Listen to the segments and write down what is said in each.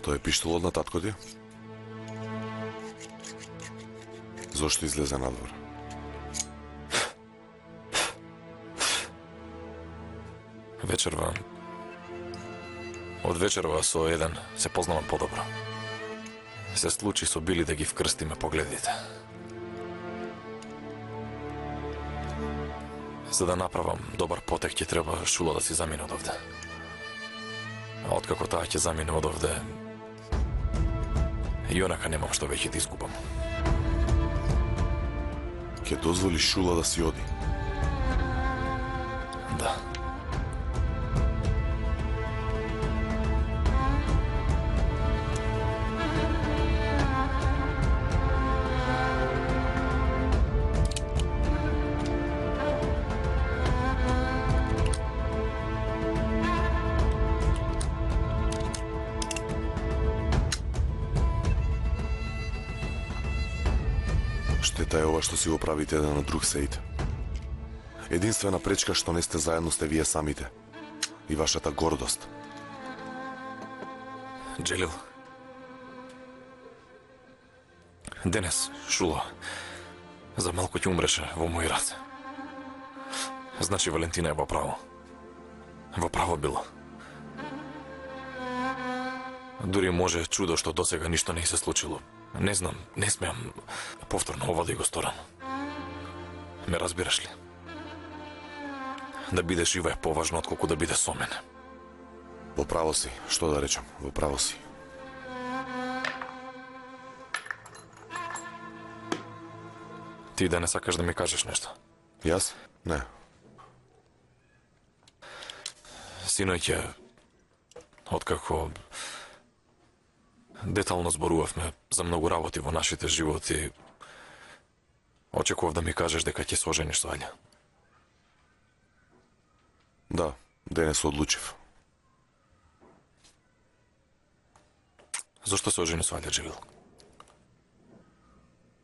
Тој е пиштол од на татко ти? Зошто излезе надвор? Вечерва... Од вечерва со еден се познавам подобро. Се случи со Били да ги вкрстиме погледите. За да направам добар потек ќе треба Шула да си замине од овде. А откако таа ќе замине од овде, јонака немам што веќе да изгубам. Ќе дозволи Шула да си оди? Да. Штета е ова што си го правите еден на друг, Сеид. Единствена пречка што не сте заедно сте вие самите. И вашата гордост. Джелил. Денес, Шула, за малку ќе умреше во мој рад. Значи Валентина е во право. Во право било. Дури може чудо што досега ништо не се случило. Не знам, не смеам повторно ова да го сторам. Ме разбираш ли? Да бидеш жива е поважно отколку да биде со мене. Во право си, што да речам, во право си. Ти да не сакаш да ми кажеш нешто? Јас? Не. Синоќа, откако детално зборувавме за многу работи во нашите животи, очекував да ми кажеш дека ќе се ожениш со Аља. Да, денес одлучив. Зошто се ожени со Аља, Джевил?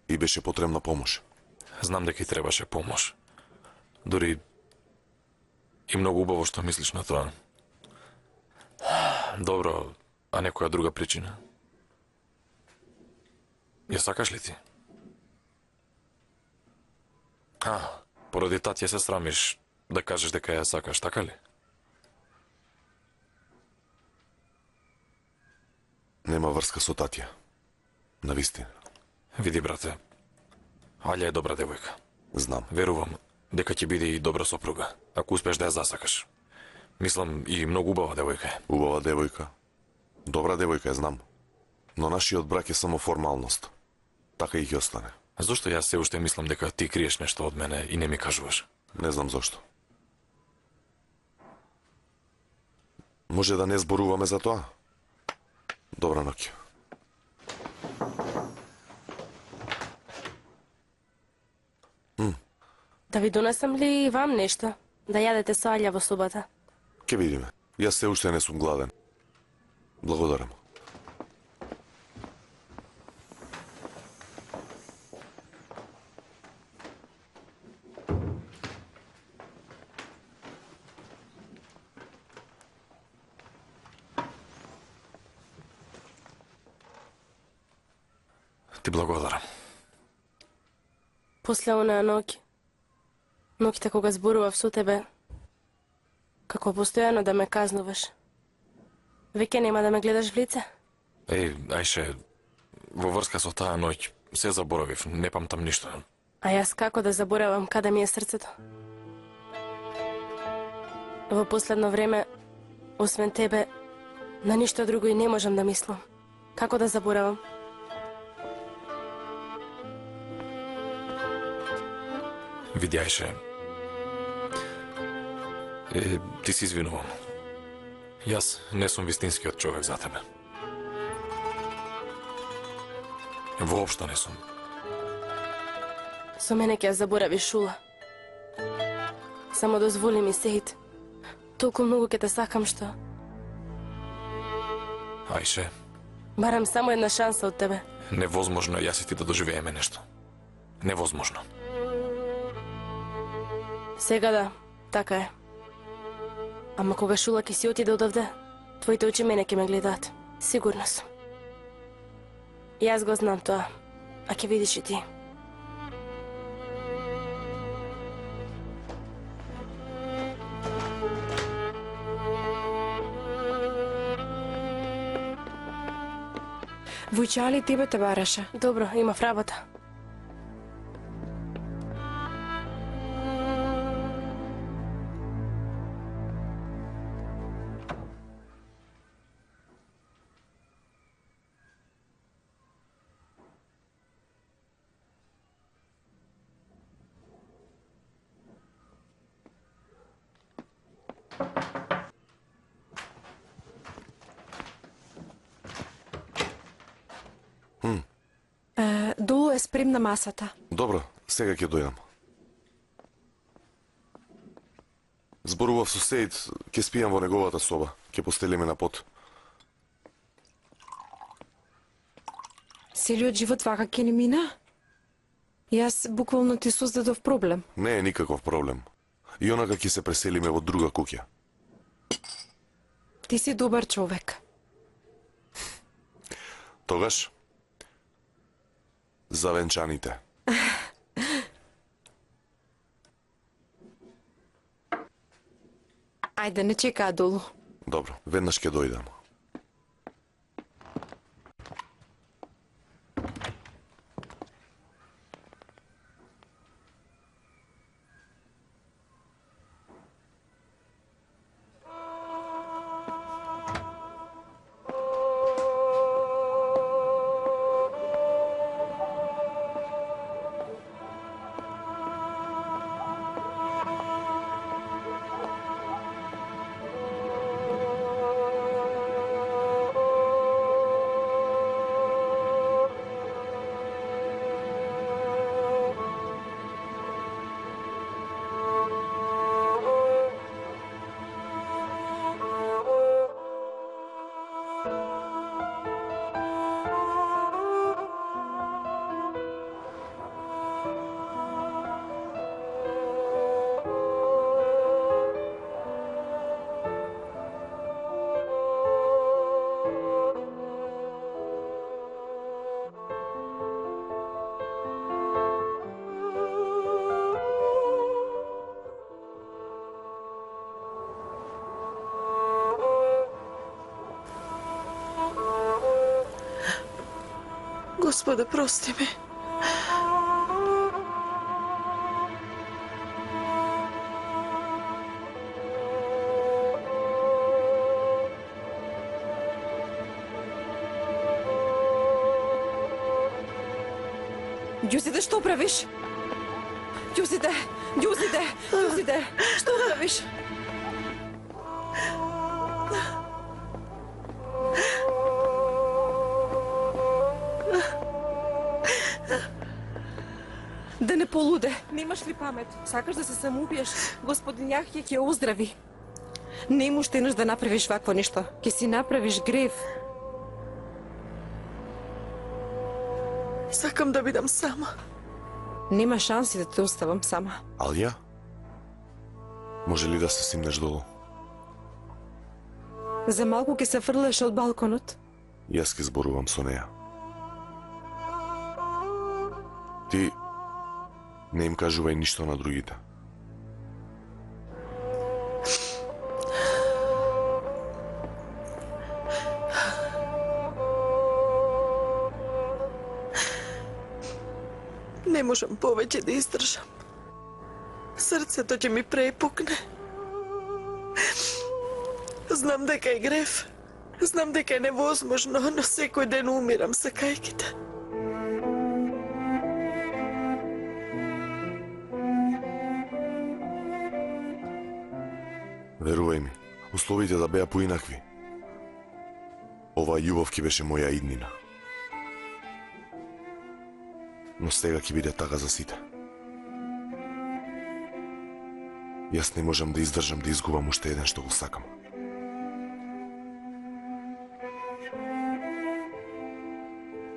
И беше потребна помош. Знам дека и требаше помош. Дури и многу убаво што мислиш на тоа. Добро, а некоја друга причина? Ја сакаш ли ти? Поради татја се срамиш да кажеш дека ја сакаш, така ли? Нема врска со татја. Навистина. Види, брате, Аља е добра девојка. Знам. Верувам дека ќе биде и добра сопруга, ако успеш да ја засакаш. Мислам, и многу убава девојка е. Убава девојка. Добра девојка е, знам. Но нашиот брак е само формалност. Така и ќе остане. Зошто јас се уште мислам дека ти криеш нешто од мене и не ми кажуваш? Не знам зошто. Може да не зборуваме за тоа? Добра ноќ. Да ви донесам ли вам нешто? Да јадете со Аља во субота? Ке видиме. Јас се уште не сум гладен. Благодарам. Ти благодарам. После онаа ноќта кога зборував со тебе, како постојано да ме казнуваш. Веќе нема да ме гледаш в лице? Ајше, во врска со таа ноќ се заборавив, не памтам ништо. А јас како да заборавам каде ми е срцето? Во последно време, освен тебе, на ништо друго и не можам да мислам. Како да заборавам? Види, Ајше, ти си извинувам. Јас не сум вистинскиот човек за тебе. Воопшто не сум. Со мене ќе ја заборавиш, Шула. Само дозволи ми, Сеид. Толку многу ќе те сакам што... Ајше, Барам само една шанса од тебе. невозможно е јас и ти да доживееме нешто. Невозможно. Сега да, така е. Ама кога Шула ќе си отиде од овде, твоите очи мене ќе ме гледаат. Сигурна сум. Јас го знам тоа, а ќе видиш и ти. Вујче, али тебе те бараше. Добро, имав работа. Долу е спремна масата. Добро, сега ќе дојдам. Зборував со Сейд, ќе спијам во неговата соба, ќе постелиме на пот. Целиот живот вака ќе ни мина? Јас буквално ти создадов проблем. Не е никаков проблем. И онака ќе се преселиме во друга куќа. Ти си добар човек. Тогаш, за венчаните. Ајде, не чекаа долу. Добро, веднаш ќе дојдам. Господе, прости ми. Ѓузиде, што правиш? Ѓузиде, Ѓузиде, Ѓузиде, што правиш? Да не полуде, немаш ли памет? Сакаш да се самоубиеш? Господин Јахје ќе оздрави. Нему штенеш да направиш вакво нешто. Ќе си направиш грев. Сакам да бидам сама. Нема шанси да те оставам сама. Алија? Може ли да се симнеш долу? За малку ќе се фрлеш од балконот. Јас ке зборувам со неја. Ти не им кажувај ништо на другите. Не можам повеќе да издржам. Срцето ќе ми препукне. Знам дека е грев. Знам дека е невозможно, но секој ден умирам сакајќи те. Верувај ми, условите да беа поинакви. Оваа љубов ќе беше моја иднина. Но сега ќе биде така за сите. Јас не можам да издржам да изгубам уште еден што го сакам.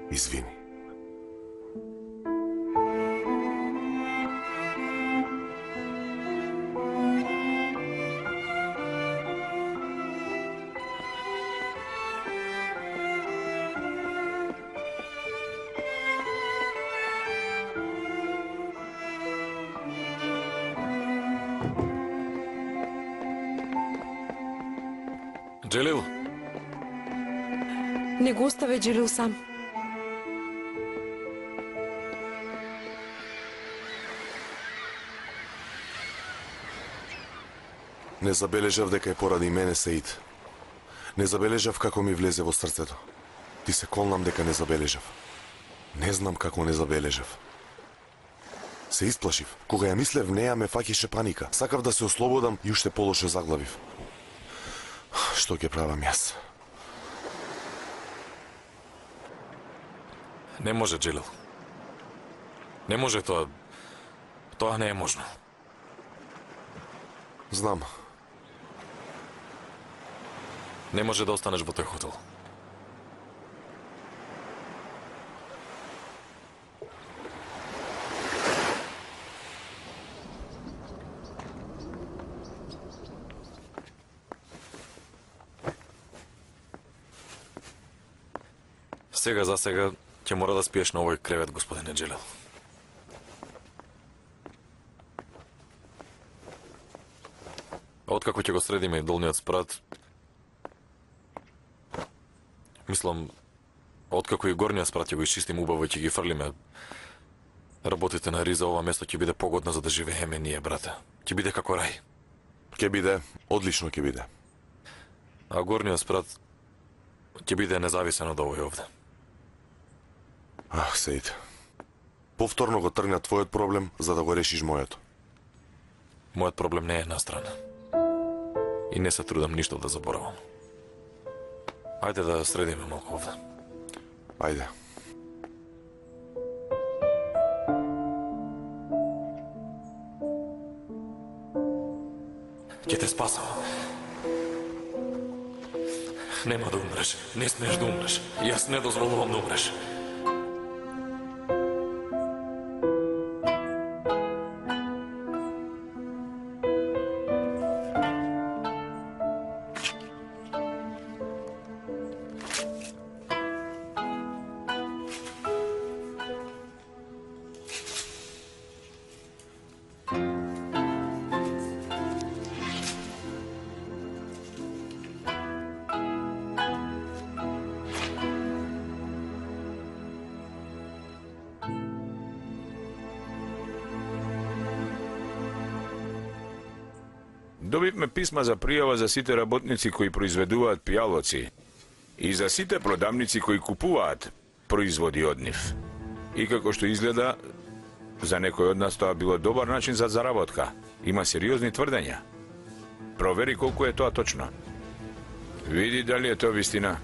Извини. Джелил, Не го оставе Джелил сам. Не забележав дека е поради мене, Сеид. Не забележав како ми влезе во срцето. Ти се колнам дека не забележав. Не знам како не забележав. Се исплашив. Кога ја мислев неа ме фаќаше паника. Сакав да се ослободам и уште полоше заглавив. Што ќе правам јас? не може, Джелил. Не може тоа. Тоа не е можно. Знам. Не може да останеш во тој хотел. За сега ќе мора да спиеш на овој кревет, господине Джелил. Откако ќе го средиме долниот спрат, мислам, откако и горниот спрат ќе го исчистиме убаво и ќе ги фрлиме, работите на Риза ова место ќе биде погодно за да живееме ние, брате. Ќе биде како рај. Ќе биде, одлично ќе биде. А горниот спрат ќе биде независен од овој овде. Ах, Сеид. Повторно го тргна твојот проблем за да го решиш мојот. Мојот проблем не е настрана. И не се трудам ништо да заборавам. Ајде да средиме малку овде. Ајде. Ќе те спасам. Нема да умреш. Не смееш да умреш. Јас не дозволувам да умреш. Добивме писма за пријава за сите работници кои произведуваат пијалоци и за сите продавници кои купуваат производи од нив. И како што изгледа, за некој од нас тоа било добар начин за заработка. Има сериозни тврдења. Провери колку е тоа точно. Види дали е тоа вистина.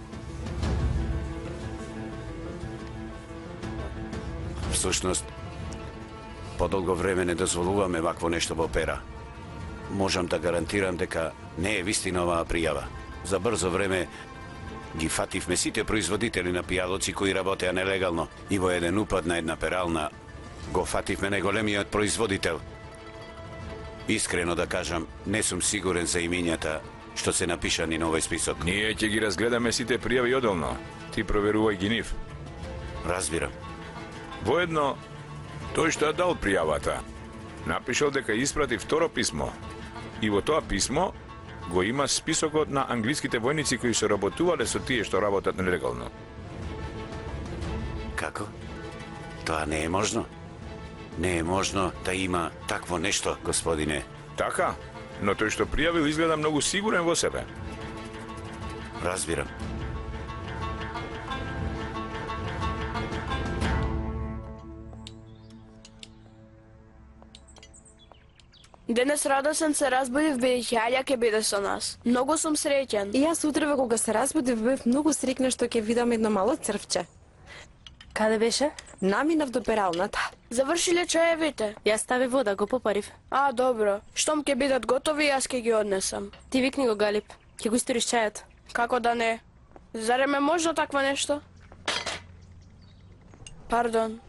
Всушност, подолго време не дозволуваме вакво нешто во Пера. Можам да гарантирам дека не е вистина оваа пријава. За брзо време ги фативме сите производители на пијалоци кои работеа нелегално и во еден упад на една перална го фативме најголемиот производител. Искрено да кажам, не сум сигурен за имињата што се напишани на овој список. Ние ќе ги разгледаме сите пријави одделно. Ти проверувај ги нив. Разбирам. Воедно, тој што ја дал пријавата, напишал дека испрати второ писмо. И во тоа писмо го има списокот на англиските војници кои се работувале со тие што работат нелегално. Како? Тоа не е можно? Не е можно да има такво нешто, господине. Така, но тој што пријавил изгледа многу сигурен во себе. Разбирам. Денес радосен се разбудив бидејќи Аља ќе биде со нас. Многу сум среќен. И јас утрева кога се разбудив бев многу срекна што ќе видам едно мало црвче. Каде беше? Наминав до пералната. Завршиле чаевите? Јас стави вода, го попарив. А, добро. Штом ќе бидат готови, јас ќе ги однесам. Ти викни го, Галип. Ќе го историш чајот. Како да не? Зарем е можно таква нешто? Пардон.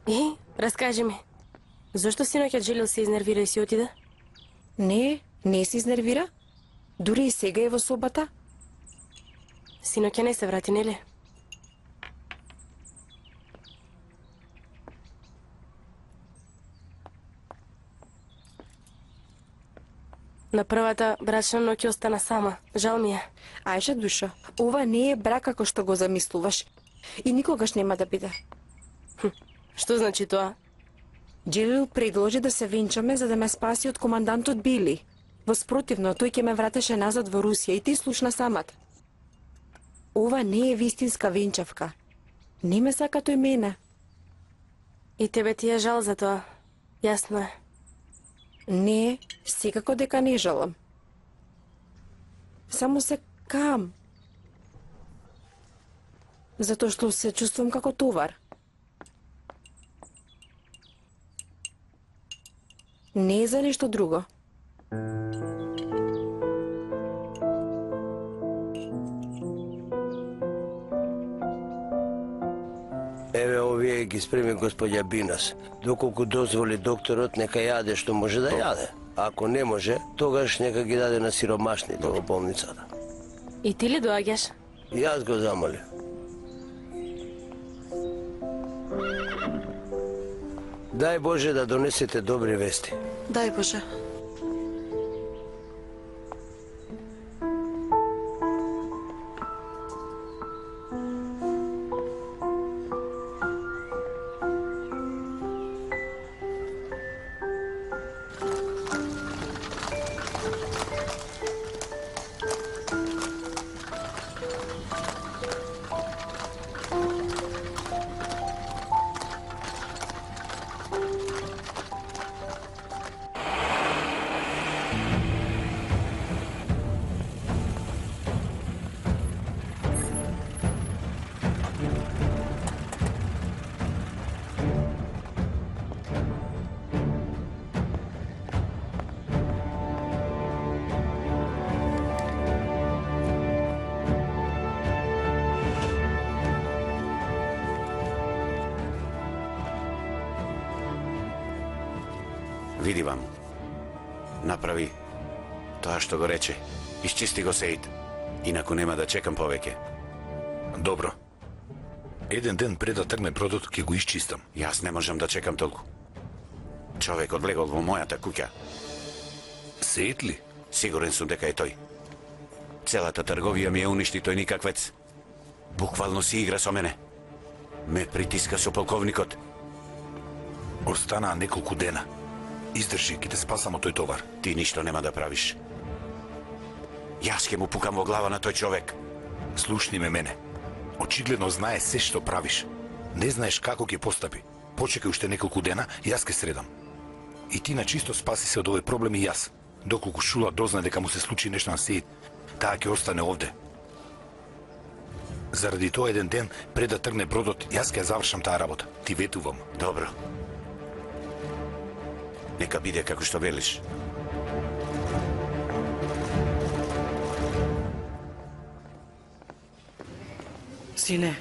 И, раскажи ми. Зошто синоќа Джилил се изнервира и си отиде? Не се изнервира. Дури и сега е во собата. Синоќа не се врати, нели? На првата брачна ноќ остана сама. Жал ми е. Ајша душа, ова не е брак како што го замислуваш. И никогаш нема да биде. Што значи тоа? Джилил предложи да се венчаме за да ме спаси од командантот Били. Воспротивно, тој ќе ме вратеше назад во Русија и ти слушна самата. Ова не е вистинска венчавка. Не ме сака тој мене. И тебе ти е жал за тоа. Јасно е. Не, секако дека не жалам. Само се кам. Затоа што се чувствувам како товар. Не е за нешто друго. Еве овие ги спреми господја Бинас. Доколку дозволи докторот, нека јаде што може да јаде. Ако не може, тогаш нека ги даде на сиромашните во болницата. И ти ли доаѓаш? Јас го замолив. Дај Боже да донесете добри вести. Дај Боже. Види вам. Направи тоа што го рече. Исчисти го Сеид. Инаку нема да чекам повеќе. Добро. Еден ден пред да тргне бродот, ќе го исчистам. Јас не можам да чекам толку. Човек одлегол во мојата куќа. Сеид ли? Сигурен сум дека е тој. Целата трговија ми ја уништи тој никаквец. Буквално си игра со мене. Ме притиска со полковникот. Останаа неколку дена. Издржи, ќе те спасам од тој товар. Ти ништо нема да правиш. Јас ќе му пукам во глава на тој човек. Слушни ме мене. Очигледно знае се што правиш. Не знаеш како ќе постапи. Почекај уште неколку дена, јас ќе средам. И ти на чисто спаси се од овој проблем и јас. Доколку Шула дозна дека му се случи нешто на Сеид, таа ќе остане овде. Заради тоа еден ден, пред да тргне бродот, јас ќе завршам таа работа. Ти ветувам. Добро. Нека биде како што велиш. Сине,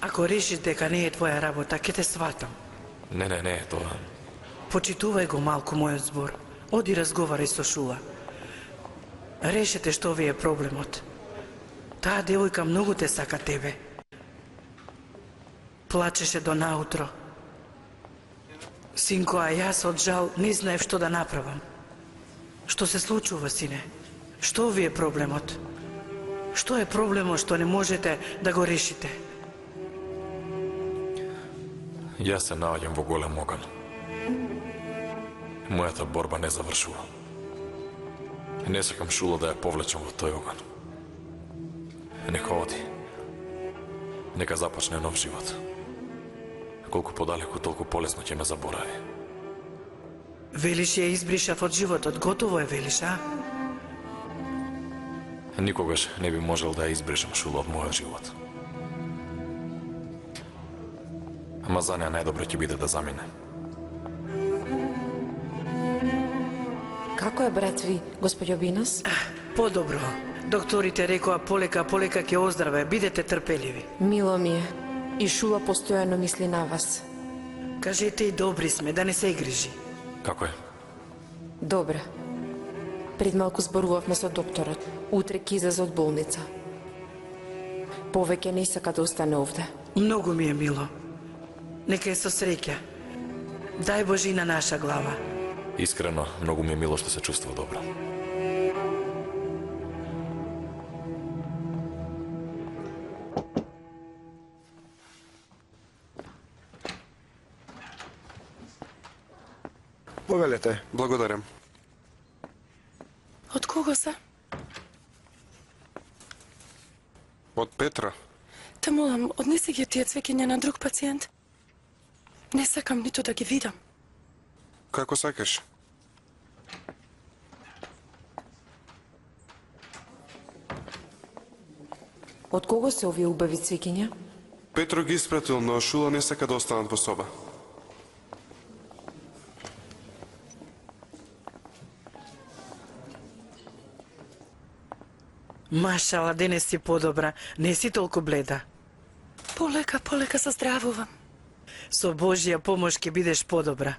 ако решиш дека не е твоја работа, ќе те сватам. Не, тоа... Почитувај го малку мојот збор. Оди разговарај со Шула. Решете што ви е проблемот. Таа девојка многу те сака тебе. Плачеше до наутро. Синко, а јас од жал не знаев што да направам. Што се случува, сине? Што ви е проблемот? Што е проблемот што не можете да го решите? Јас се наоѓам во голем оган. Мојата борба не завршува. Не сакам Шула да ја повлечам во тој оган. Нека оди. Нека започне нов живот. Колку подалеку, толку полесно ќе ме заборави. Велиш ја избришав од животот, готово е, велиш, а? Никогаш не би можел да ја избришам Шула од мојот живот. Ама за неа најдобро ќе биде да замине. Како е брат ви, господјо Бинас? Подобро. Докторите рекоа полека ќе оздраве, бидете трпеливи. Мило ми е. И Шула постојано мисли на вас. Кажете и добри сме, да не се грижи. Како е? Добре. Пред малку зборувавме со докторот. Утре ќе излезе од болница. Повеќе не сака да остане овде. Многу ми е мило. Нека е со среќа. Дај Боже и на наша глава. Искрено, многу ми е мило што се чувствува добро. Повелете, благодарам. Од кого се? Од Петра. Те молам, однеси ги тие цвеќиња на друг пациент. Не сакам ниту да ги видам. Како сакаш? Од кого се овие убави цвеќиња? Петро ги испратил, но Шула не сака да останат во соба. Машала, денес си подобра, не си толку бледа. Полека се здравувам. Со Божија помош ќе бидеш подобра.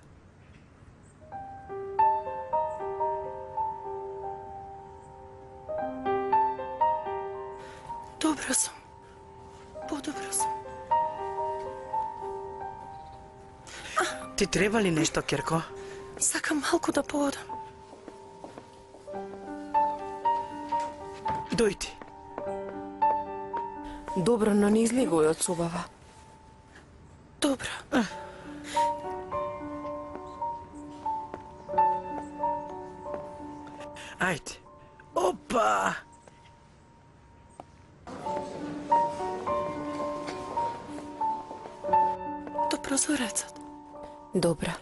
Добра сум. Подобра сум. Ти треба ли нешто, Керко? Сакам малку да поодам. Дојди. Добро, но не излегувај од собава. Добро. Ајде. Опа! До прозорецот. Добро.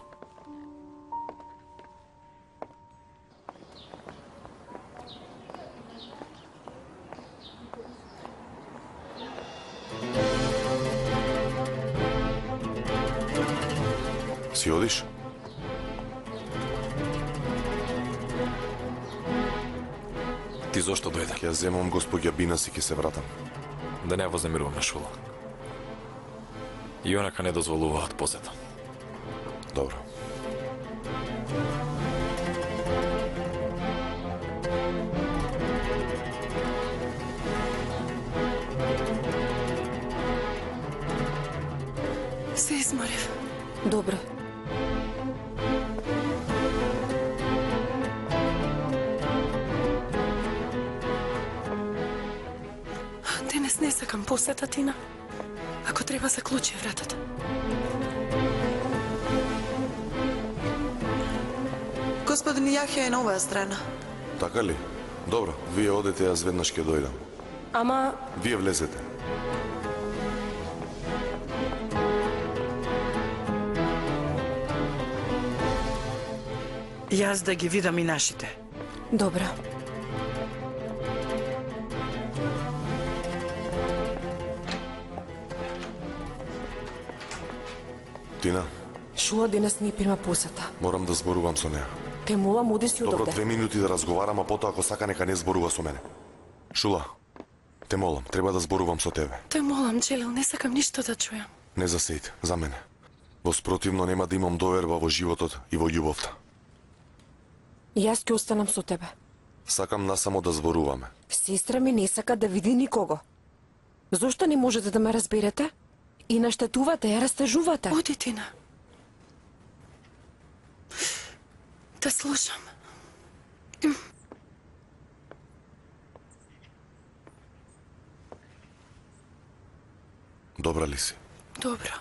Си одиш? Ти зошто дојде? Ќе ја земам господја Бинас и ќе се вратам. Да не вознемируваме Шула. И онака не дозволуваат посета. Добро. Се изморив. Добро. Денес не сакам посета, Тина. Ако треба, заклучи вратата. Господин Јахја е на оваа страна. Така ли? Добро, вие одете, јас веднаш ќе дојдам. Ама, Вие влезете. Јас да ги видам и нашите. Добро. Тина, Шула денес не прима посета. морам да зборувам со неа. Те молам, оди си од Добро, овде. 2 минути да разговарам, а потоа ако сака нека не зборува со мене. Шула, те молам, треба да зборувам со тебе. те молам, Джелил, не сакам ништо да чујам. Не за сејд, за мене. Во спротивно нема да имам доверба во животот и во љубовта. Јас ќе останам со тебе. Сакам насамо да зборуваме. Сестра ми не сака да види никого. Зошто не можете да ме разберете? И наштетувате, ја растажувате. Оди, Тина. Да слушам. Добра ли си? Добро.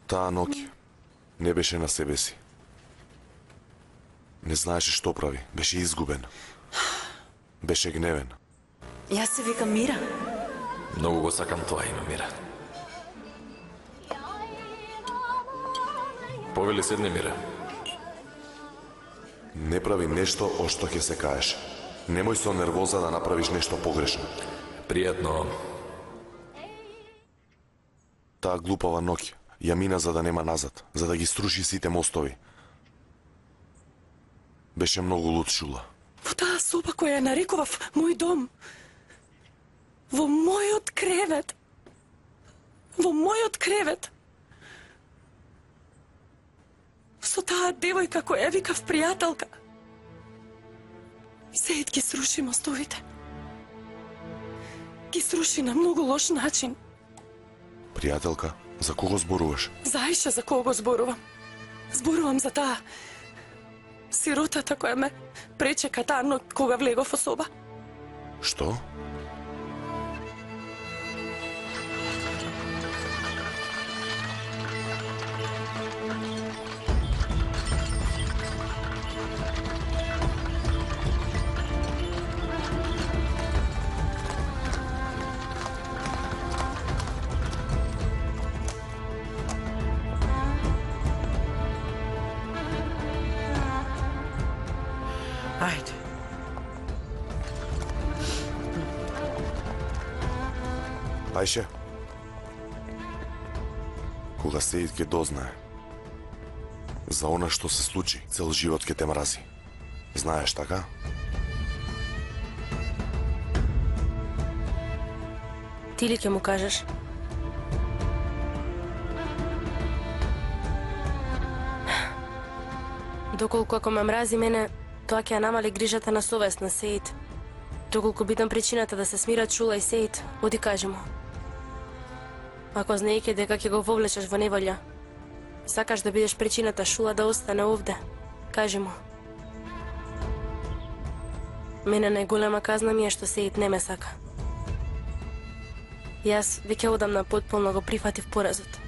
Таа ноќ не беше на себе си. Не знаеше што прави. Беше изгубен. Беше гневен. Јас се викам Мира. Многу го сакам тоа име, Мира. Повели седни, Мира. Не прави нешто о што ќе се каеш. Немој со нервоза да направиш нешто погрешно. Пријатно. Таа глупава ноќ ја мина за да нема назад, за да ги струши сите мостови. Беше многу луд, Шула. Во таа соба која ја нарекував мој дом. Во мојот кревет. Во мојот кревет. Со таа девојка која ја викав пријателка. Сејд ги сруши мостовите. Ги сруши на многу лош начин. Пријателка, за кого зборуваш? За Аиша за кого зборувам? Зборувам за таа сиротата која ме пречека таа ноќ кога влегов во соба. Што? Ајде. Ајше, кога Сеид ќе дознае за она што се случи, цел живот ќе те мрази. Знаеш, така? Ти ли ќе му кажеш? Доколку ако ме мрази мене, тоа ќе ја намали грижата на совест на Сеид. Доколку битам причината да се смират Шула и Сеид, оди кажи му. Ако знаејќи дека ќе го вовлечеш во неволја, сакаш да бидеш причината Шула да остане овде, кажи му. Мене најголема казна ми е што Сеид не ме сака. Јас веќе одамна потполно го прифатив поразот.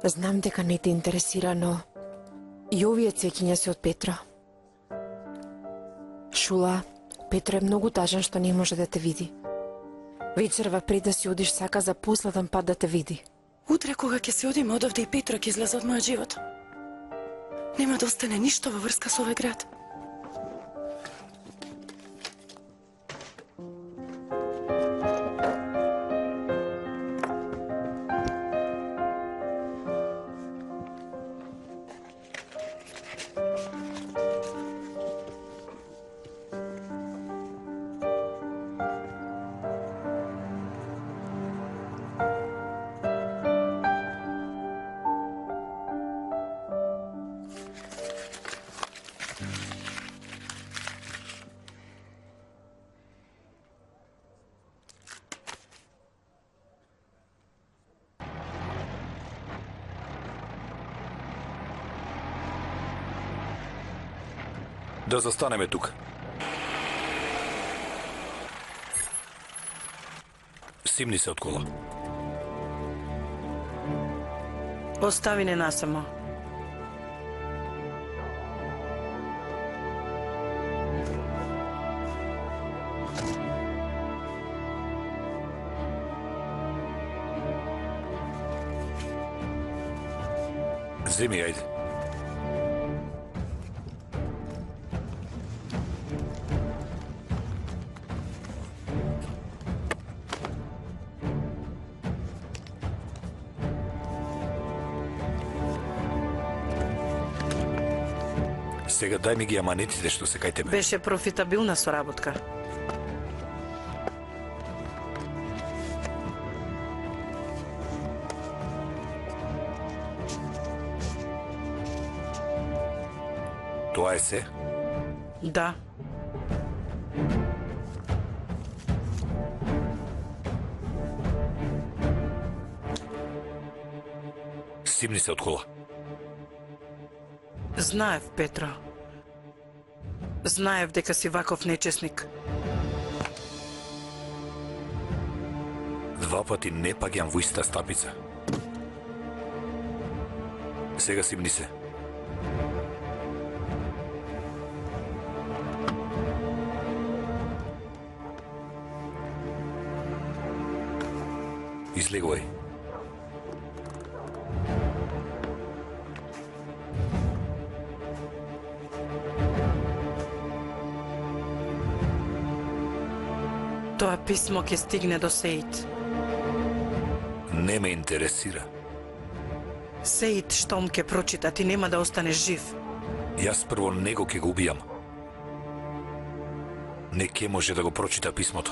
Знам дека не те интересира, но и овие цвеќиња се од Петра. Шула, Петро е многу тажен што не може да те види. Вечерва пред да си одиш сака за последен пат да те види. Утре кога ќе се одиме одовде и Петро ќе излезе од мојот живот. Нема да остане ништо во врска со овој град. Да застанеме тука. Симни се од кола. Остави не насамо. Земи, ајде. Сега дај ми ги аманетите што се кај тебе. Беше профитабилна соработка. Тоа е се? Да. Симни се од кола. Знаев, Петро. Знаев дека си ваков нечесник. Два пати не паѓам во иста стапица. Сега симни се. Излегувај. Тоа писмо ќе стигне до Сеид. Не ме интересира. Сеид штом ке прочита, ти нема да останеш жив. Јас прво него ќе го убијам. Не ке може да го прочита писмото.